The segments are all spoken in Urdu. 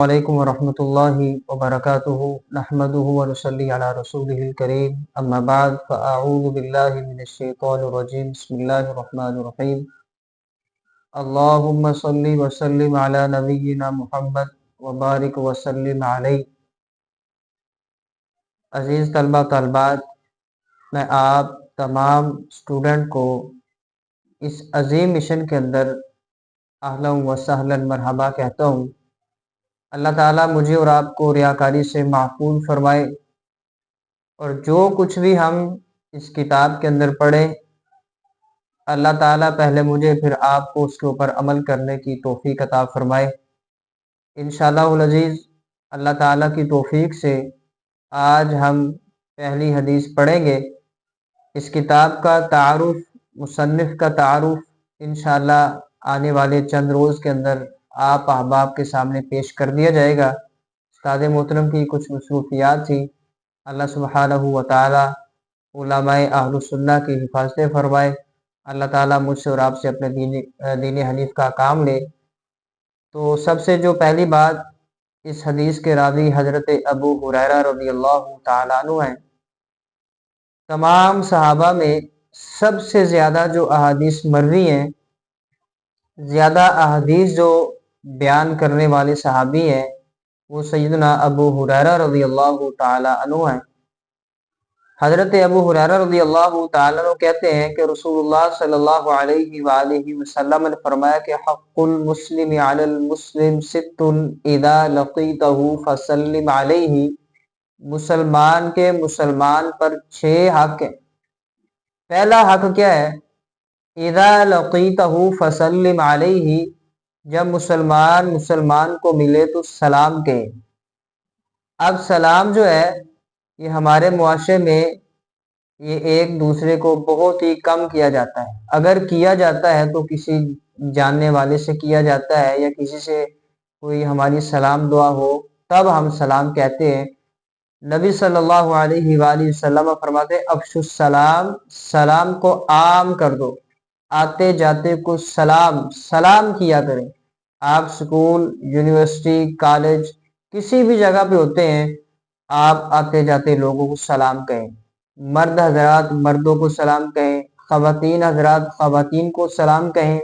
علیکم ورحمۃ اللہ وبرکاتہ نحمده ونصلی علی رسولہ الکریم اما بعد فاعوذ باللہ من الشیطان الرجیم بسم اللہ الرحمن الرحیم اللہم صلی وسلم علی نبینا محمد وبارک وسلم علیہ۔ عزیز طلبہ طالبات، میں آپ تمام اسٹوڈنٹ کو اس عظیم مشن کے اندر اہلا و سہلا مرحبا کہتا ہوں۔ اللہ تعالیٰ مجھے اور آپ کو ریاکاری سے محفوظ فرمائے، اور جو کچھ بھی ہم اس کتاب کے اندر پڑھیں اللہ تعالیٰ پہلے مجھے پھر آپ کو اس کے اوپر عمل کرنے کی توفیق عطا فرمائے۔ انشاءاللہ العزیز اللہ تعالیٰ کی توفیق سے آج ہم پہلی حدیث پڑھیں گے۔ اس کتاب کا تعارف، مصنف کا تعارف انشاءاللہ آنے والے چند روز کے اندر آپ احباب کے سامنے پیش کر دیا جائے گا۔ استاد محترم کی کچھ مصروفیات تھی، اللہ سبحانہ و تعالی علماء اہل السنہ کی حفاظت فرمائے۔ اللہ تعالیٰ مجھ سے اور آپ سے اپنے دین حنیف کا کام لے۔ تو سب سے جو پہلی بات، اس حدیث کے راوی حضرت ابو ہریرہ رضی اللہ تعالیٰ عنہ ہیں۔ تمام صحابہ میں سب سے زیادہ جو احادیث مروی ہیں، زیادہ احادیث جو بیان کرنے والے صحابی ہیں، وہ سیدنا ابو ہریرہ رضی اللہ تعالی عنہ ہیں۔ حضرت ابو ہریرہ رضی اللہ تعالی عنہ کہتے ہیں کہ رسول اللہ صلی اللہ علیہ وآلہ وسلم نے فرمایا کہ حق المسلم علی المسلم ست اذا لقیتہ فسلم علیہ۔ مسلمان کے مسلمان پر 6 حق ہیں۔ پہلا حق کیا ہے؟ اذا لقیتہ فسلم علیہ، جب مسلمان کو ملے تو سلام کہیں۔ اب سلام جو ہے یہ ہمارے معاشرے میں یہ ایک دوسرے کو بہت ہی کم کیا جاتا ہے۔ اگر کیا جاتا ہے تو کسی جاننے والے سے کیا جاتا ہے، یا کسی سے کوئی ہماری سلام دعا ہو تب ہم سلام کہتے ہیں۔ نبی صلی اللہ علیہ وآلہ وسلم فرماتے ہیں افشوا السلام، سلام کو عام کر دو، آتے جاتے کو سلام کیا کریں۔ آپ سکول، یونیورسٹی، کالج، کسی بھی جگہ پہ ہوتے ہیں، آپ آتے جاتے لوگوں کو سلام کہیں۔ مرد حضرات مردوں کو سلام کہیں، خواتین حضرات خواتین کو سلام کہیں۔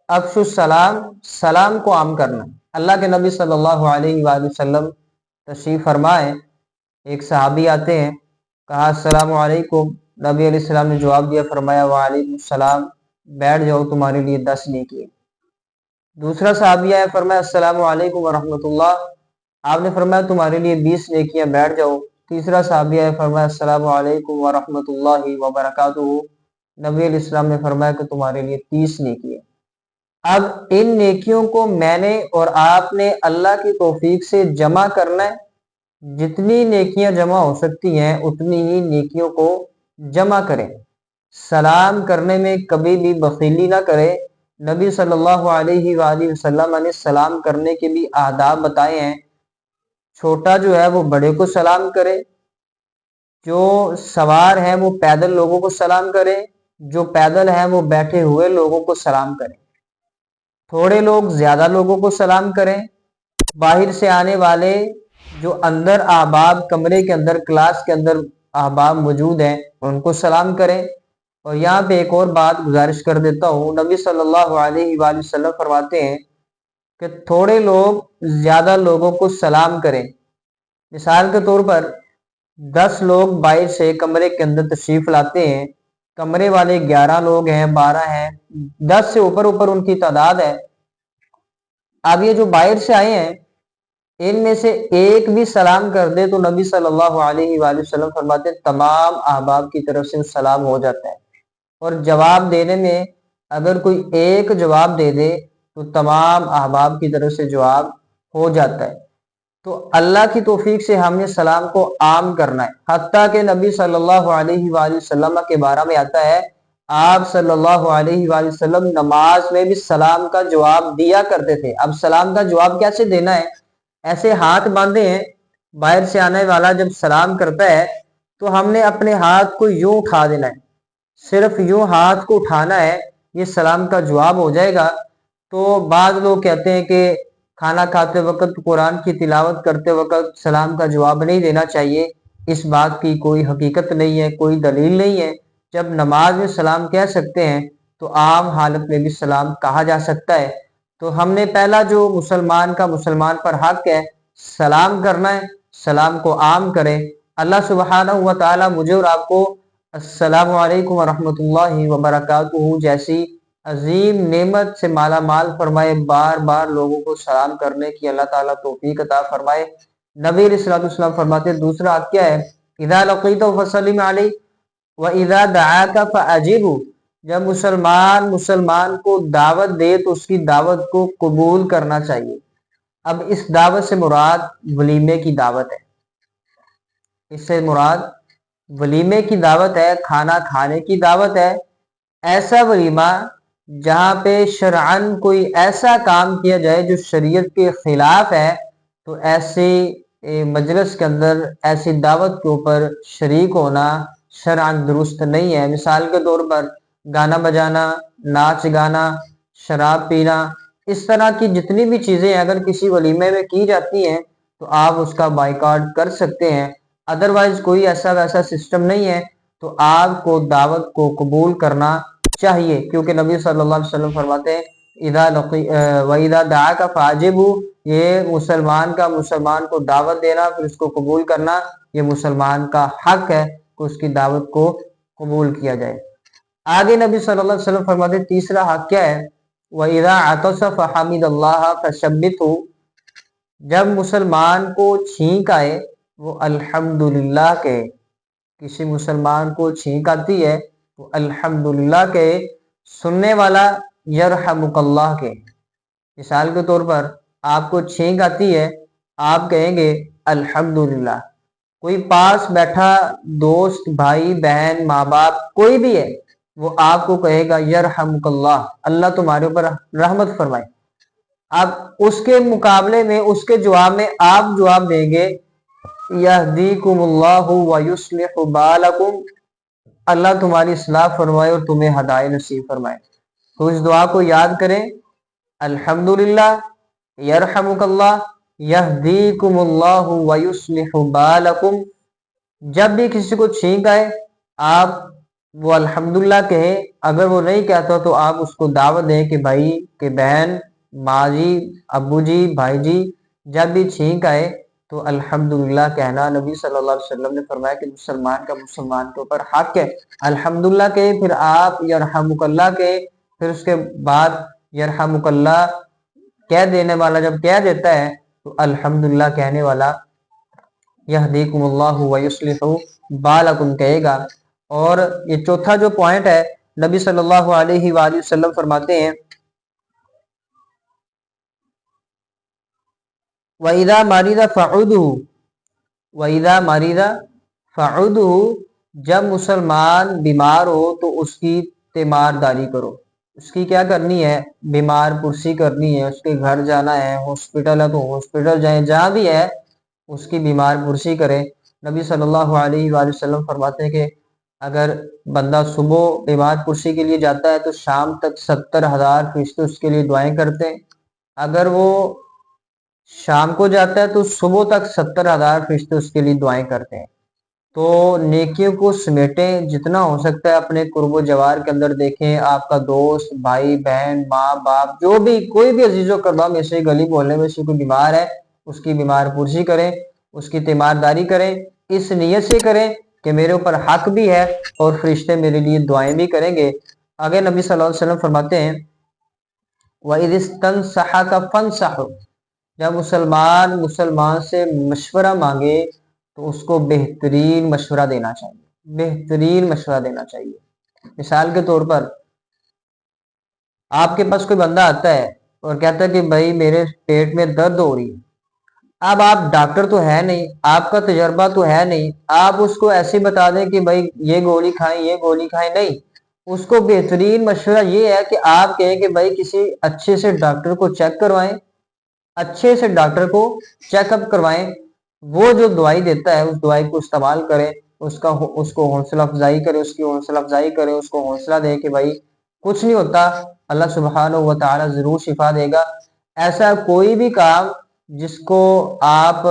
افشوا السلام، سلام کو عام کرنا۔ اللہ کے نبی صلی اللہ علیہ وآلہ وسلم تشریف فرمائے، ایک صحابی آتے ہیں، کہا السلام علیکم، نبی علیہ السلام نے جواب دیا، فرمایا وعلیکم السلام، بیٹھ جاؤ تمہارے لیے 10 نیکی ہے۔ دوسرا صحابی آیا، فرمایا السلام علیکم ورحمۃ اللہ، آپ نے فرمایا تمہارے لیے 20 نیکیاں، بیٹھ جاؤ۔ تیسرا صحابی آیا، فرمایا السلام علیکم ورحمۃ اللہ وبرکاتہ، نبی علیہ السلام نے فرمایا کہ تمہارے لیے 30 نیکی ہے۔ اب ان نیکیوں کو میں نے اور آپ نے اللہ کی توفیق سے جمع کرنا ہے۔ جتنی نیکیاں جمع ہو سکتی ہیں اتنی ہی نیکیوں کو جمع کریں۔ سلام کرنے میں کبھی بھی بخیلی نہ کرے۔ نبی صلی اللہ علیہ وآلہ وسلم نے سلام کرنے کے بھی آداب بتائے ہیں۔ چھوٹا جو ہے وہ بڑے کو سلام کرے، جو سوار ہیں وہ پیدل لوگوں کو سلام کرے، جو پیدل ہیں وہ بیٹھے ہوئے لوگوں کو سلام کریں۔ تھوڑے لوگ زیادہ لوگوں کو سلام کریں۔ باہر سے آنے والے جو اندر احباب کمرے کے اندر کلاس کے اندر احباب موجود ہیں ان کو سلام کریں۔ اور یہاں پہ ایک اور بات گزارش کر دیتا ہوں، نبی صلی اللہ علیہ وآلہ وسلم فرماتے ہیں کہ تھوڑے لوگ زیادہ لوگوں کو سلام کریں۔ مثال کے طور پر 10 لوگ باہر سے کمرے کے اندر تشریف لاتے ہیں، کمرے والے 11 لوگ ہیں، 12 ہیں، 10 سے اوپر ان کی تعداد ہے۔ اب یہ جو باہر سے آئے ہیں ان میں سے ایک بھی سلام کر دے تو نبی صلی اللہ علیہ وآلہ وسلم فرماتے ہیں تمام احباب کی طرف سے سلام ہو جاتا ہے۔ اور جواب دینے میں اگر کوئی ایک جواب دے دے تو تمام احباب کی طرف سے جواب ہو جاتا ہے۔ تو اللہ کی توفیق سے ہم نے سلام کو عام کرنا ہے۔ حتیٰ کہ نبی صلی اللہ علیہ وآلہ وسلم کے بارے میں آتا ہے آپ صلی اللہ علیہ وآلہ وسلم نماز میں بھی سلام کا جواب دیا کرتے تھے۔ اب سلام کا جواب کیسے دینا ہے؟ ایسے ہاتھ باندھے ہیں، باہر سے آنے والا جب سلام کرتا ہے تو ہم نے اپنے ہاتھ کو یوں اٹھا دینا ہے، صرف یوں ہاتھ کو اٹھانا ہے، یہ سلام کا جواب ہو جائے گا۔ تو بعض لوگ کہتے ہیں کہ کھانا کھاتے وقت، قرآن کی تلاوت کرتے وقت سلام کا جواب نہیں دینا چاہیے، اس بات کی کوئی حقیقت نہیں ہے، کوئی دلیل نہیں ہے۔ جب نماز میں سلام کہہ سکتے ہیں تو عام حالت میں بھی سلام کہا جا سکتا ہے۔ تو ہم نے پہلا جو مسلمان کا مسلمان پر حق ہے سلام کرنا ہے، سلام کو عام کریں۔ اللہ سبحانہ و تعالی مجھے اور آپ کو السلام علیکم ورحمۃ اللہ وبرکاتہ جیسی عظیم نعمت سے مالا مال فرمائے، بار بار لوگوں کو سلام کرنے کی اللہ تعالیٰ توفیق عطا فرمائے۔ نبی علیہ الصلوۃ والسلام فرماتے ہیں دوسرا حق کیا ہے؟ اذا لقیتہ فسلم علیہ واذا دعاک فاجبہ، جب مسلمان کو دعوت دے تو اس کی دعوت کو قبول کرنا چاہیے۔ اب اس دعوت سے مراد ولیمے کی دعوت ہے، اس سے مراد ولیمے کی دعوت ہے، کھانا کھانے کی دعوت ہے۔ ایسا ولیمہ جہاں پہ شرعاً کوئی ایسا کام کیا جائے جو شریعت کے خلاف ہے، تو ایسے مجلس کے اندر ایسی دعوت کے اوپر شریک ہونا شرعاً درست نہیں ہے۔ مثال کے طور پر گانا بجانا، ناچ گانا، شراب پینا، اس طرح کی جتنی بھی چیزیں اگر کسی ولیمے میں کی جاتی ہیں تو آپ اس کا بائیکاٹ کر سکتے ہیں۔ ادروائز کوئی ایسا ویسا سسٹم نہیں ہے، تو آپ کو دعوت کو قبول کرنا چاہیے، کیونکہ نبی صلی اللہ علیہ وسلم فرماتے ہیں وَإِذَا دَعَاكَ فَأَجِبْهُ، یہ مسلمان کا مسلمان کو دعوت دینا پھر اس کو قبول کرنا، یہ مسلمان کا حق ہے کہ اس کی دعوت کو قبول کیا جائے۔ آگے نبی صلی اللہ علیہ وسلم فرماتے ہیں تیسرا حق کیا ہے؟ وَإِذَا عَطَسَ فَحَمِدَ اللَّهَ فَشَبِّتْهُ، جب مسلمان کو چھینک آئے وہ الحمدللہ کہے۔ کسی مسلمان کو چھینک آتی ہے وہ الحمدللہ کہے۔ سننے والا یرحمک اللہ کہے۔ مثال کے طور پر آپ کو چھینک آتی ہے، آپ کہیں گے الحمدللہ۔ کوئی پاس بیٹھا دوست، بھائی، بہن، ماں باپ، کوئی بھی ہے، وہ آپ کو کہے گا یرحمک اللہ، اللہ تمہارے اوپر رحمت فرمائے۔ اب اس کے مقابلے میں، اس کے جواب میں آپ جواب دیں گے یہدیکم اللہ ویصلح بالکم، اللہ تمہاری اصلاح فرمائے اور تمہیں ہدایت نصیب فرمائے۔ تو اس دعا کو یاد کریں، الحمدللہ، یرحمک اللہ، یہدیکم اللہ ویصلح بالکم۔ جب بھی کسی کو چھینک آئے آپ وہ الحمدللہ کہیں، اگر وہ نہیں کہتا تو آپ اس کو دعوت دیں کہ بھائی کہ بہن، ماں جی، ابو جی، بھائی جی، جب بھی چھینک آئے تو الحمدللہ کہنا۔ نبی صلی اللہ علیہ وسلم نے فرمایا کہ مسلمان کا مسلمان کے اوپر حق ہے الحمدللہ کہے، پھر آپ یرحمک اللہ کہے، پھر اس کے بعد یرحمک اللہ کہہ دینے والا جب کہہ دیتا ہے تو الحمدللہ کہنے والا یہدیکم اللہ ویصلح بالکم کہے گا۔ اور یہ چوتھا جو پوائنٹ ہے، نبی صلی اللہ علیہ وآلہ وسلم فرماتے ہیں وَإِذَا مَرِضَ فَعُودُهُ، وَإِذَا مَرِضَ فَعُودُهُ، جب مسلمان بیمار ہو تو اس کی تیمارداری کرو۔ اس کی کیا کرنی ہے؟ بیمار پرسی کرنی ہے، اس کے گھر جانا ہے، ہاسپٹل ہے تو ہاسپٹل جائیں، جہاں بھی ہے اس کی بیمار پرسی کریں۔ نبی صلی اللہ علیہ وآلہ وسلم فرماتے ہیں کہ اگر بندہ صبح بیمار پرسی کے لیے جاتا ہے تو شام تک 70,000 فرشتے اس کے لیے دعائیں کرتے ہیں۔ اگر وہ شام کو جاتا ہے تو صبح تک 70,000 فرشتے اس کے لیے دعائیں کرتے ہیں۔ تو نیکیوں کو سمیٹیں، جتنا ہو سکتا ہے اپنے قرب و جوار کے اندر دیکھیں، آپ کا دوست، بھائی، بہن، ماں باپ، جو بھی کوئی بھی عزیز و اقربا میں سے گلی محلے میں سے کوئی بیمار ہے اس کی بیمار پرسی کریں، اس کی تیمارداری کریں، اس نیت سے کریں کہ میرے اوپر حق بھی ہے اور فرشتے میرے لیے دعائیں بھی کریں گے۔ آگے نبی صلی اللہ علیہ وسلم فرماتے ہیں وَإِذِ اسْتَنصَحَكَ فَانصَحْهُ، جب مسلمان سے مشورہ مانگے تو اس کو بہترین مشورہ دینا چاہیے، بہترین مشورہ دینا چاہیے۔ مثال کے طور پر آپ کے پاس کوئی بندہ آتا ہے اور کہتا ہے کہ بھائی میرے پیٹ میں درد ہو رہی ہے۔ اب آپ ڈاکٹر تو ہے نہیں، آپ کا تجربہ تو ہے نہیں، آپ اس کو ایسے بتا دیں کہ بھائی یہ گولی کھائیں، یہ گولی کھائیں، نہیں۔ اس کو بہترین مشورہ یہ ہے کہ آپ کہیں کہ بھائی کسی اچھے سے ڈاکٹر کو چیک کروائیں، اچھے سے ڈاکٹر کو چیک اپ کروائیں، وہ جو دوائی دیتا ہے اس دوائی کو استعمال کریں، اس کو حوصلہ افزائی کریں، اس کی حوصلہ افزائی کریں، اس کو حوصلہ دیں کہ بھائی کچھ نہیں ہوتا، اللہ سبحانہ و تعالی ضرور شفا دے گا۔ ایسا کوئی بھی کام جس کو آپ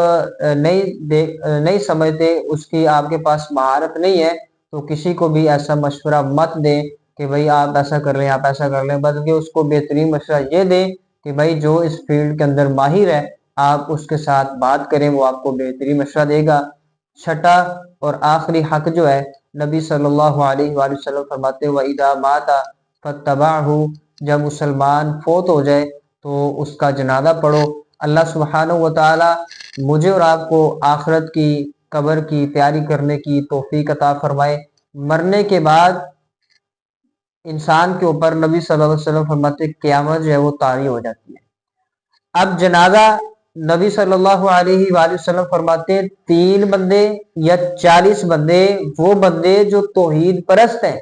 نہیں سمجھتے، اس کی آپ کے پاس مہارت نہیں ہے، تو کسی کو بھی ایسا مشورہ مت دیں کہ بھئی آپ ایسا کر لیں، آپ ایسا کر لیں، بلکہ اس کو بہترین مشورہ یہ دیں کہ بھئی جو اس فیلڈ کے اندر ماہر ہے آپ اس کے ساتھ بات کریں، وہ آپ کو بہترین مشورہ دے گا۔ چھٹا اور آخری حق جو ہے، نبی صلی اللہ علیہ وآلہ وسلم فرماتے ہیں وَإِذَا مَاتَ فَاتَّبَعْهُ، جب مسلمان فوت ہو جائے تو اس کا جنازہ پڑھو۔ اللہ سبحانہ وتعالی مجھے اور آپ کو آخرت کی، قبر کی تیاری کرنے کی توفیق عطا فرمائے۔ مرنے کے بعد انسان کے اوپر نبی صلی اللہ علیہ وسلم فرماتے ہیں قیامت جو ہے وہ طاری ہو جاتی ہے۔ اب جنازہ نبی صلی اللہ علیہ وآلہ وسلم فرماتے ہیں 3 بندے یا 40 بندے، وہ بندے جو توحید پرست ہیں،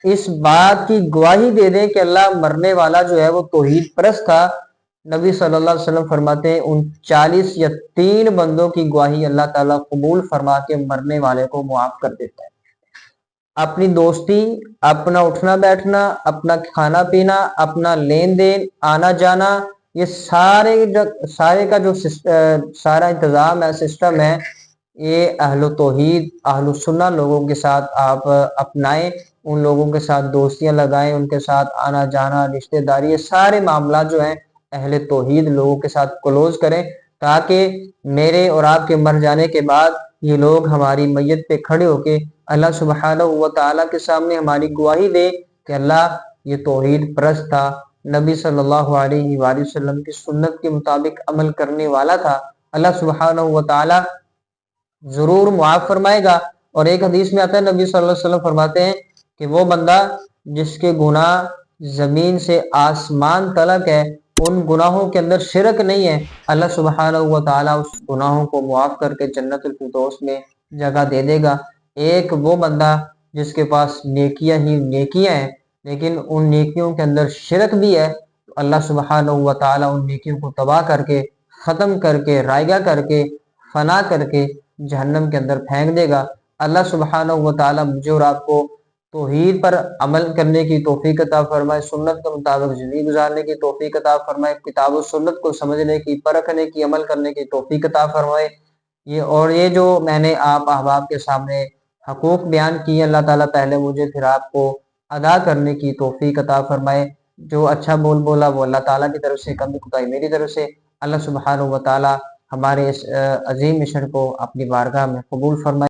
اس بات کی گواہی دے دیں کہ اللہ مرنے والا جو ہے وہ توحید پرست تھا۔ نبی صلی اللہ علیہ وسلم فرماتے ہیں ان 40 یا 3 بندوں کی گواہی اللہ تعالیٰ قبول فرما کے مرنے والے کو معاف کر دیتا ہے۔ اپنی دوستی، اپنا اٹھنا بیٹھنا، اپنا کھانا پینا، اپنا لین دین، آنا جانا، یہ سارے کا جو سارا انتظام ہے، سسٹم ہے، یہ اہل توحید، اہل سنہ لوگوں کے ساتھ آپ اپنائیں، ان لوگوں کے ساتھ دوستیاں لگائیں، ان کے ساتھ آنا جانا، رشتہ داری، یہ سارے معاملات جو ہیں اہل توحید لوگوں کے ساتھ کلوز کریں، تاکہ میرے اور آپ کے مر جانے کے بعد یہ لوگ ہماری میت پہ کھڑے ہو کے اللہ سبحانہ و تعالیٰ کے سامنے ہماری گواہی دے کہ اللہ یہ توحید پرست تھا، نبی صلی اللہ علیہ وآلہ وسلم کی سنت کے مطابق عمل کرنے والا تھا، اللہ سبحانہ و تعالیٰ ضرور معاف فرمائے گا۔ اور ایک حدیث میں آتا ہے نبی صلی اللہ علیہ وسلم فرماتے ہیں کہ وہ بندہ جس کے گناہ زمین سے آسمان تلک ہے، ان گناہوں کے اندر شرک نہیں ہے، اللہ سبحانہ و تعالیٰ اس گناہوں کو معاف کر کے جنت الفردوس میں جگہ دے دے گا۔ ایک وہ بندہ جس کے پاس نیکیاں ہی نیکیاں ہیں لیکن ان نیکیوں کے اندر شرک بھی ہے، تو اللہ سبحانہ و تعالیٰ ان نیکیوں کو تباہ کر کے، ختم کر کے، رائگا کر کے، فنا کر کے جہنم کے اندر پھینک دے گا۔ اللہ سبحانہ و تعالیٰ مجھے اور آپ کو توحید پر عمل کرنے کی توفیق عطا فرمائے، سنت کے مطابق زندگی گزارنے کی توفیق عطا فرمائے، کتاب و سنت کو سمجھنے کی، پرکھنے کی، عمل کرنے کی توفیق عطا فرمائے۔ یہ جو میں نے آپ احباب کے سامنے حقوق بیان کیے، اللہ تعالیٰ پہلے مجھے پھر آپ کو ادا کرنے کی توفیق عطا فرمائے۔ جو اچھا بولا وہ اللہ تعالیٰ کی طرف سے، کمی کوتاہی میری طرف سے۔ اللہ سبحانہ و تعالیٰ ہمارے اس عظیم مشن کو اپنی بارگاہ میں قبول فرمائے۔